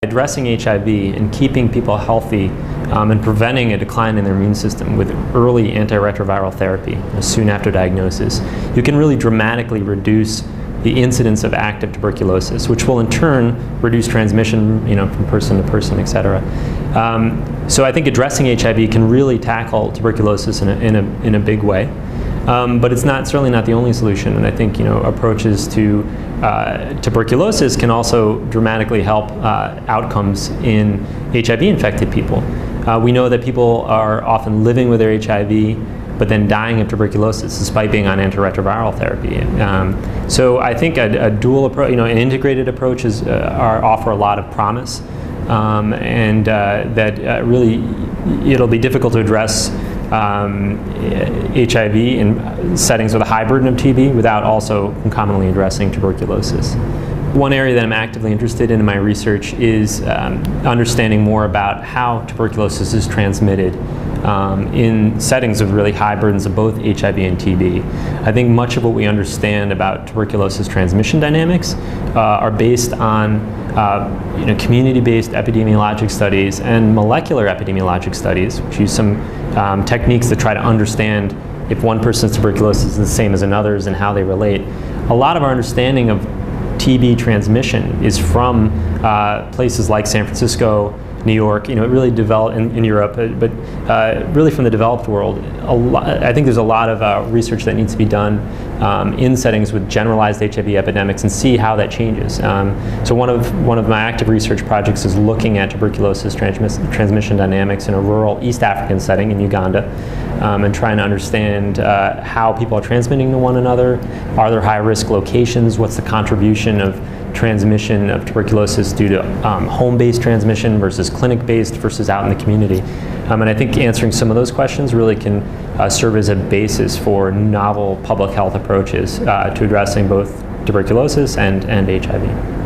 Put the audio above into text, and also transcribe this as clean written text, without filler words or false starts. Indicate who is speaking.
Speaker 1: Addressing HIV and keeping people healthy and preventing a decline in their immune system with early antiretroviral therapy soon after diagnosis, you can really dramatically reduce the incidence of active tuberculosis, which will in turn reduce transmission, from person to person, et cetera. So I think addressing HIV can really tackle tuberculosis in a big way. But it's certainly not the only solution, and I think approaches to tuberculosis can also dramatically help outcomes in HIV-infected people. We know that people are often living with their HIV, but then dying of tuberculosis despite being on antiretroviral therapy. So I think a dual approach, an integrated approach offer a lot of promise, and that really it'll be difficult to address HIV in settings with a high burden of TB without also concomitantly addressing tuberculosis. One area that I'm actively interested in my research is understanding more about how tuberculosis is transmitted in settings with really high burdens of both HIV and TB. I think much of what we understand about tuberculosis transmission dynamics are based on community-based epidemiologic studies and molecular epidemiologic studies, which use some techniques to try to understand if one person's tuberculosis is the same as another's and how they relate. A lot of our understanding of TB transmission is from places like San Francisco, New York, it really developed in Europe, but really from the developed world. I think there's a lot of research that needs to be done in settings with generalized HIV epidemics and see how that changes. So one of my active research projects is looking at tuberculosis transmission dynamics in a rural East African setting in Uganda, and trying to understand how people are transmitting to one another. Are there high-risk locations? What's the contribution of transmission of tuberculosis due to home-based transmission versus clinic-based versus out in the community? And I think answering some of those questions really can serve as a basis for novel public health approaches to addressing both tuberculosis and HIV.